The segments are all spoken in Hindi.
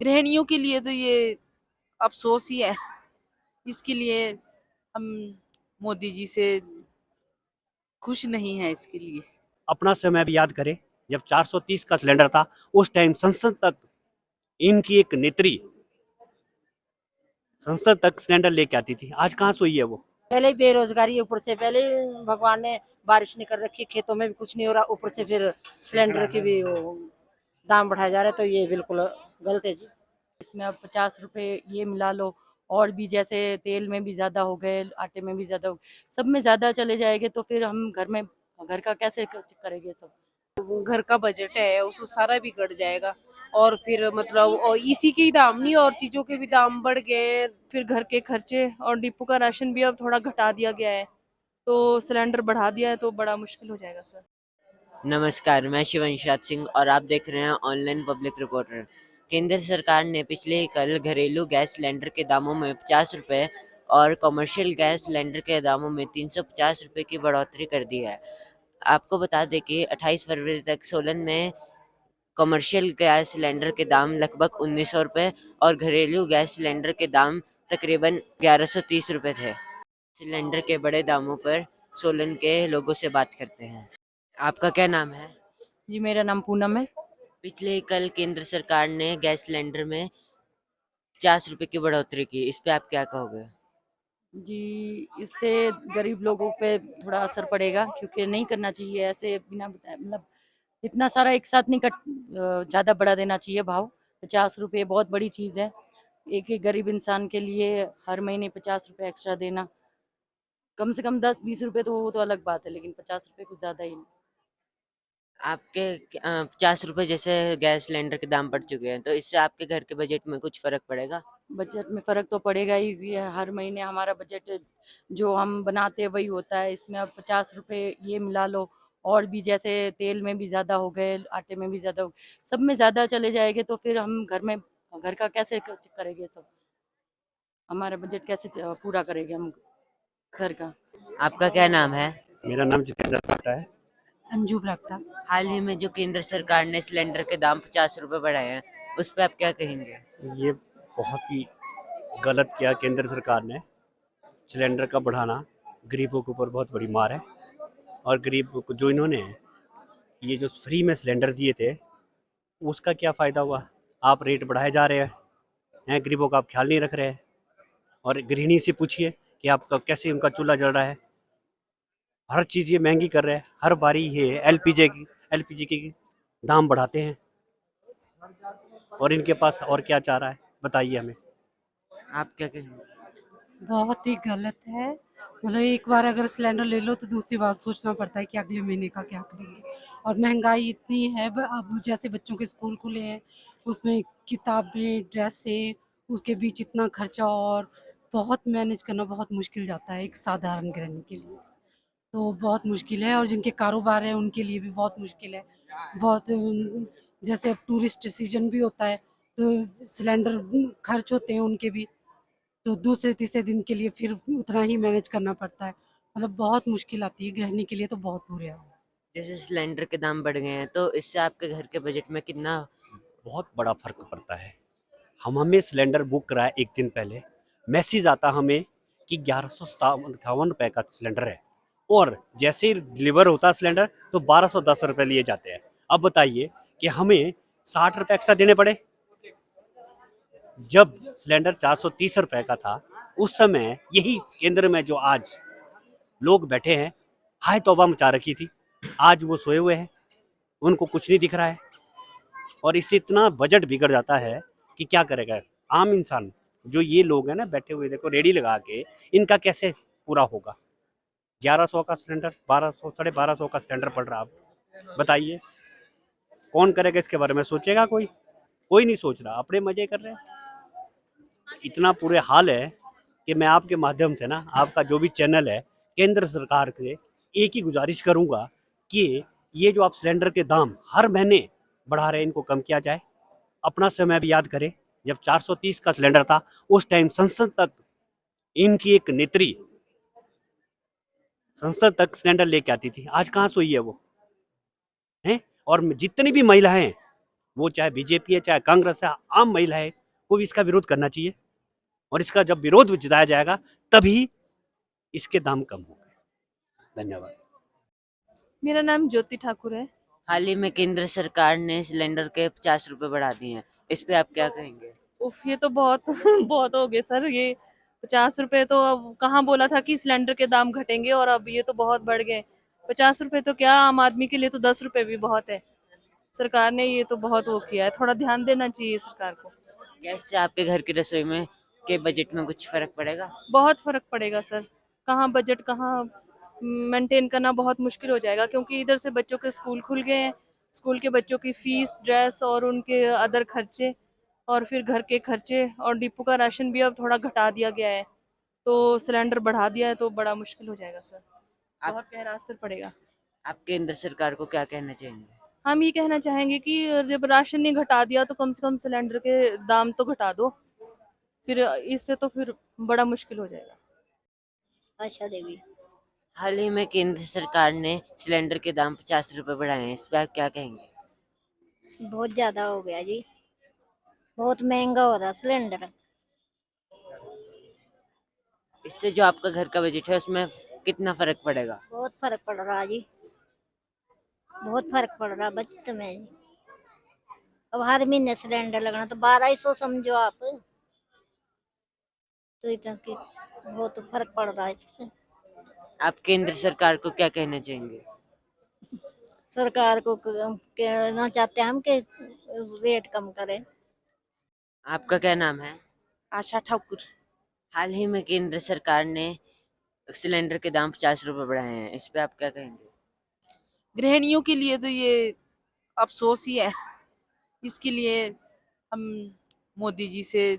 गृहिणियों के लिए तो ये अफसोस ही है। इसके लिए हम मोदी जी से खुश नहीं है इसके लिए। अपना समय भी याद करें, जब 430 का सिलेंडर था, उस टाइम इनकी एक नेत्री संसद तक सिलेंडर लेके आती थी। आज कहाँ सोई है वो? पहले ही बेरोजगारी, ऊपर से पहले ही भगवान ने बारिश नहीं कर रखी, खेतों में भी कुछ नहीं हो रहा, ऊपर से फिर सिलेंडर की भी दाम बढ़ाया जा रहा है, तो ये बिल्कुल गलत है जी। इसमें अब 50 रुपए ये मिला लो, और भी जैसे तेल में भी ज़्यादा हो गए, आटे में भी ज़्यादा हो गए, सब में ज़्यादा चले जाएंगे तो फिर हम घर का कैसे करेंगे सब। घर का बजट है उसको सारा बिगड़ जाएगा। और फिर मतलब और इसी के ही दाम नहीं, और चीजों के भी दाम बढ़ गए। फिर घर के खर्चे और डिपो का राशन भी अब थोड़ा घटा दिया गया है, तो सिलेंडर बढ़ा दिया है तो बड़ा मुश्किल हो जाएगा सर। नमस्कार, मैं शिवंशराज सिंह और आप देख रहे हैं ऑनलाइन पब्लिक रिपोर्टर। केंद्र सरकार ने पिछले कल घरेलू गैस सिलेंडर के दामों में 50 रुपये और कमर्शियल गैस सिलेंडर के दामों में 350 रुपये की बढ़ोतरी कर दी है। आपको बता दें कि 28 फरवरी तक सोलन में कमर्शियल गैस सिलेंडर के दाम लगभग 1900 रुपये और घरेलू गैस सिलेंडर के दाम तकरीबन 1130 रुपये थे। सिलेंडर के बड़े दामों पर सोलन के लोगों से बात करते हैं। आपका क्या नाम है? जी, मेरा नाम पूनम है। पिछले कल केंद्र सरकार ने गैस सिलेंडर में 50 रुपये की बढ़ोतरी की, इस पे आप क्या कहोगे? जी, इससे गरीब लोगों पे थोड़ा असर पड़ेगा, क्योंकि नहीं करना चाहिए ऐसे बिना बताए, मतलब इतना सारा एक साथ नहीं ज़्यादा बढ़ा देना चाहिए भाव। 50 रुपये बहुत बड़ी चीज़ है। एक एक गरीब इंसान के लिए हर महीने 50 रुपये एक्स्ट्रा देना, कम से कम 10-20 रुपये तो वो तो अलग बात है, लेकिन 50 रुपये कुछ ज़्यादा ही नहीं। आपके 50 रुपये जैसे गैस सिलेंडर के दाम बढ़ चुके हैं, तो इससे आपके घर के बजट में कुछ फ़र्क पड़ेगा? बजट में फ़र्क तो पड़ेगा ही, हर महीने हमारा बजट जो हम बनाते हैं वही होता है। इसमें अब 50 रुपये ये मिला लो, और भी जैसे तेल में भी ज़्यादा हो गए, आटे में भी ज़्यादा हो गए, सब में ज़्यादा चले जाएंगे तो फिर हम घर का कैसे करेंगे सब, हमारा बजट कैसे पूरा करेंगे हम घर का। आपका क्या नाम है? मेरा नाम जितेंद्र पाटा है। अंजू प्रगटा। हाल ही में जो केंद्र सरकार ने सिलेंडर के दाम 50 रुपये बढ़ाए हैं, उस पे आप क्या कहेंगे? ये बहुत ही गलत किया केंद्र सरकार ने। सिलेंडर का बढ़ाना गरीबों के ऊपर बहुत बड़ी मार है। और गरीब को जो इन्होंने ये जो फ्री में सिलेंडर दिए थे, उसका क्या फ़ायदा हुआ? आप रेट बढ़ाए जा रहे हैं, गरीबों का आप ख्याल नहीं रख रहे हैं। और गृहिणी से पूछिए कि आपका कैसे उनका चूल्हा जल रहा है। हर चीज़ ये महंगी कर रहे हैं। हर बारी ये एलपीजी के दाम बढ़ाते हैं। और इनके पास और क्या चाह रहा है, बताइए हमें। आप क्या कहेंगे? बहुत ही गलत है। मतलब एक बार अगर सिलेंडर ले लो तो दूसरी बार सोचना पड़ता है कि अगले महीने का क्या करेंगे। और महंगाई इतनी है, अब जैसे बच्चों के स्कूल खुले हैं, उसमें किताबें, ड्रेसें, उसके बीच इतना खर्चा, और बहुत मैनेज करना बहुत मुश्किल जाता है एक साधारण गृहिणी के लिए। तो बहुत मुश्किल है, और जिनके कारोबार है उनके लिए भी बहुत मुश्किल है। बहुत जैसे अब टूरिस्ट सीजन भी होता है, तो सिलेंडर खर्च होते हैं उनके भी, तो दूसरे तीसरे दिन के लिए फिर उतना ही मैनेज करना पड़ता है। मतलब बहुत मुश्किल आती है गृहिणी के लिए, तो बहुत बुरे है। जैसे सिलेंडर के दाम बढ़ गए हैं, तो इससे आपके घर के बजट में कितना? बहुत बड़ा फ़र्क पड़ता है। हमें सिलेंडर बुक कराया एक दिन पहले, मैसेज आता हमें कि 1158 रुपये का सिलेंडर है, और जैसे ही डिलीवर होता है सिलेंडर तो 1210 रुपये लिए जाते हैं। अब बताइए कि हमें 60 रुपये एक्स्ट्रा देने पड़े। जब सिलेंडर 430 रुपये का था, उस समय यही केंद्र में जो आज लोग बैठे हैं, हाय तौबा मचा रखी थी। आज वो सोए हुए हैं, उनको कुछ नहीं दिख रहा है। और इससे इतना बजट बिगड़ जाता है कि क्या करेगा आम इंसान। जो ये लोग हैं ना बैठे हुए, देखो रेडी लगा के, इनका कैसे पूरा होगा? 1100 का सिलेंडर, 1200, 1250 का सिलेंडर पड़ रहा। आप बताइए कौन करेगा? इसके बारे में सोचेगा कोई? कोई नहीं सोच रहा, अपने मजे कर रहे हैं। इतना पूरे हाल है कि मैं आपके माध्यम से ना, आपका जो भी चैनल है, केंद्र सरकार से एक ही गुजारिश करूंगा कि ये जो आप सिलेंडर के दाम हर महीने बढ़ा रहे हैं, इनको कम किया जाए। अपना समय भी याद करें, जब 430 का सिलेंडर था, उस टाइम इनकी एक नेत्री संसद तक सिलेंडर लेके आती थी। आज कहाँ सोई है वो? हैं? और जितनी भी महिलाएं वो चाहे बीजेपी है चाहे कांग्रेस है, आम महिला है, को भी इसका विरोध करना चाहिए। और इसका जब विरोध जताया जाएगा तभी इसके दाम कम होंगे। धन्यवाद। मेरा नाम ज्योति ठाकुर है। हाल ही में केंद्र सरकार ने सिलेंडर के 50 रुपए बढ़ा दिए हैं, इस पे आप क्या कहेंगे? उफ, ये तो बहुत बहुत हो गए सर। ये 50 रुपए तो अब कहाँ बोला था कि सिलेंडर के दाम घटेंगे, और अब ये तो बहुत बढ़ गए। 50 रुपए तो क्या, आम आदमी के लिए तो 10 रुपए भी बहुत है। सरकार ने ये तो बहुत वो किया है, थोड़ा ध्यान देना चाहिए सरकार को। कैसे आपके घर की रसोई में के बजट में कुछ फर्क पड़ेगा? बहुत फर्क पड़ेगा सर। कहाँ बजट, कहाँ मेंटेन करना बहुत मुश्किल हो जाएगा, क्योंकि इधर से बच्चों के स्कूल खुल गए हैं। स्कूल के बच्चों की फीस, ड्रेस और उनके अदर खर्चे, और फिर घर के खर्चे, और डिपो का राशन भी अब थोड़ा घटा दिया गया है। तो सिलेंडर बढ़ा दिया है, तो बड़ा मुश्किल हो जाएगा सर। आप बहुत गहरा असर पड़ेगा। आप केंद्र सरकार को क्या कहना चाहेंगे? हम ये कहना चाहेंगे कि जब राशन नहीं घटा दिया तो कम से कम सिलेंडर के दाम तो घटा दो। फिर इससे तो फिर बड़ा मुश्किल हो जाएगा। आशा देवी। हाल ही में केंद्र सरकार ने सिलेंडर के दाम 50 रुपए बढ़ाए हैं, इस पे आप क्या कहेंगे? बहुत ज्यादा हो गया जी, बहुत महंगा हो रहा सिलेंडर। इससे जो आपका घर का बजट है उसमें कितना फर्क पड़ेगा? बहुत फर्क पड़ रहा जी, बहुत फर्क पड़ रहा बचत में जी। अब हर महीने सिलेंडर लगना तो 1200 समझो आप, तो इतना कि बहुत फर्क पड़ रहा है इससे। आप केंद्र सरकार को क्या कहना चाहेंगे? सरकार को कहना चाहते हैं हम कि रेट कम करें। आपका क्या नाम है? आशा ठाकुर। हाल ही में केंद्र सरकार ने सिलेंडर के दाम 50 रुपए बढ़ाए हैं, इस पे आप क्या कहेंगे? गृहिणियों के लिए तो ये अफसोस ही है। इसके लिए हम मोदी जी से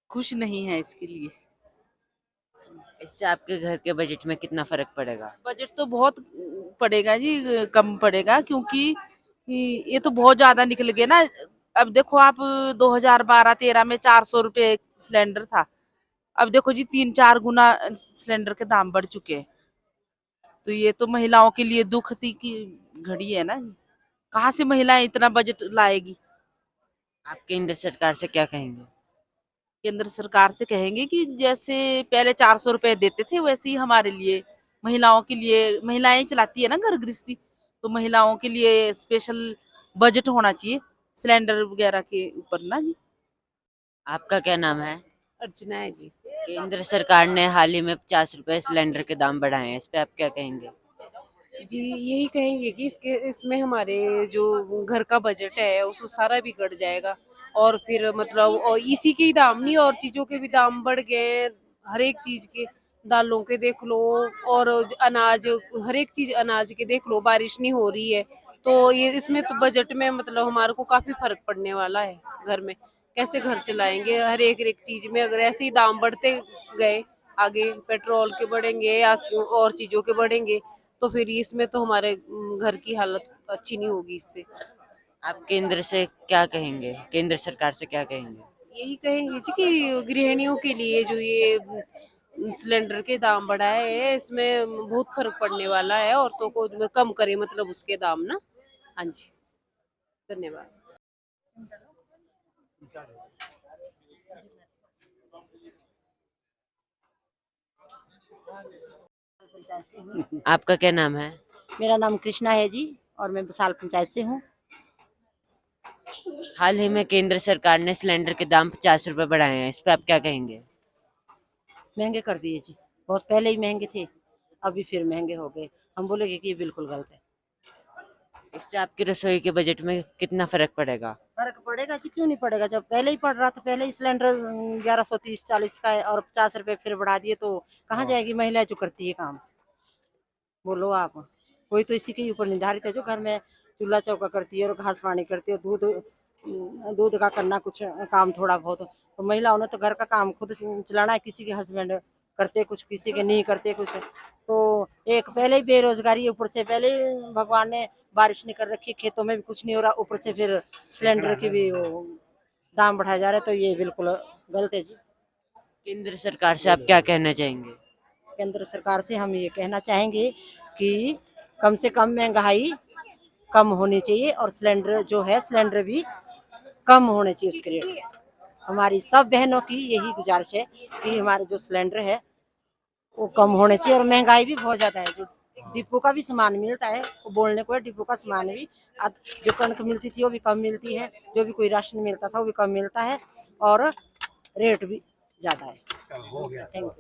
खुश नहीं हैं इसके लिए। इससे आपके घर के बजट में कितना फर्क पड़ेगा? बजट तो बहुत पड़ेगा जी, कम पड़ेगा, क्योंकि ये तो बहुत ज्यादा निकल गया ना। अब देखो आप, 2012-13 में 400 रुपये सिलेंडर था। अब देखो जी 3-4 गुना सिलेंडर के दाम बढ़ चुके हैं। तो ये तो महिलाओं के लिए दुख की घड़ी है ना। कहाँ से महिलाएं इतना बजट लाएगी। आप केंद्र सरकार से क्या कहेंगे? केंद्र सरकार से कहेंगे कि जैसे पहले 400 रुपए देते थे, वैसे ही हमारे लिए, महिलाओं के लिए, महिलाएं चलाती है ना घर गृहस्थी, तो महिलाओं के लिए स्पेशल बजट होना चाहिए सिलेंडर वगैरह के ऊपर ना जी। आपका क्या नाम है? अर्चना है जी। केंद्र सरकार ने हाल ही में 50 रुपए सिलेंडर के दाम बढ़ाए हैं, इस पे आप क्या कहेंगे? जी यही कहेंगे कि इसमें हमारे जो घर का बजट है उसको सारा बिगड़ जाएगा। और फिर मतलब और इसी के ही दाम नहीं, और चीजों के भी दाम बढ़ गए हैं। हर एक चीज के, दालों के देख लो, और अनाज, हर एक चीज अनाज के देख लो, बारिश नहीं हो रही है। तो ये इसमें तो बजट में मतलब हमारे को काफी फर्क पड़ने वाला है घर में। कैसे घर चलाएंगे? हर एक चीज में अगर ऐसे ही दाम बढ़ते गए, आगे पेट्रोल के बढ़ेंगे या और चीजों के बढ़ेंगे, तो फिर इसमें तो हमारे घर की हालत अच्छी नहीं होगी इससे। आप केंद्र से क्या कहेंगे? केंद्र सरकार से क्या कहेंगे? यही कहेंगे जी कि गृहिणियों के लिए जो ये सिलेंडर के दाम बढ़ाए हैं, इसमें बहुत फर्क पड़ने वाला है। औरतों को कम करे मतलब उसके दाम ना। हाँ जी, धन्यवाद। आपका क्या नाम है? मेरा नाम कृष्णा है जी, और मैं बसाल पंचायत से हूँ। हाल ही में केंद्र सरकार ने सिलेंडर के दाम 50 रुपए बढ़ाए हैं, इस पे आप क्या कहेंगे? महंगे कर दिए जी, बहुत पहले ही महंगे थे, अभी फिर महंगे हो गए। हम बोलेंगे कि ये बिल्कुल गलत है। इससे आपकी रसोई के बजट में कितना फर्क पड़ेगा? फर्क पड़ेगा जी, क्यों नहीं पड़ेगा। जब पहले ही पड़ रहा था, पहले ही सिलेंडर 1130-40 का है, और 50 रुपए फिर बढ़ा दिए, तो कहाँ जाएगी महिला जो करती है काम। बोलो आप, कोई तो इसी के ऊपर निर्धारित है, जो घर में चूल्हा चौका करती है और घास पानी करती है, दूध दूध का करना कुछ काम थोड़ा बहुत। तो महिलाओं ने तो घर का काम खुद चलाना है, किसी के हस्बैंड करते कुछ, किसी के नहीं करते कुछ। तो एक पहले ही बेरोजगारी, ऊपर से पहले ही भगवान ने बारिश नहीं कर रखी, खेतों में भी कुछ नहीं हो रहा, ऊपर से फिर सिलेंडर की भी वो दाम बढ़ाया जा रहा है, तो ये बिल्कुल गलत है जी। केंद्र सरकार से आप क्या कहना चाहेंगे? केंद्र सरकार से हम ये कहना चाहेंगे कि कम से कम महंगाई कम होनी चाहिए और सिलेंडर जो है सिलेंडर भी कम होने चाहिए उसके रेट। हमारी सब बहनों की यही गुजारिश है कि हमारे जो सिलेंडर है वो कम होने चाहिए। और महंगाई भी बहुत ज़्यादा है, जो डिपो का भी सामान मिलता है वो बोलने को है, डिपो का सामान भी जो कणक मिलती थी वो भी कम मिलती है, जो भी कोई राशन मिलता था वो भी कम मिलता है और रेट भी ज़्यादा है। Thank you.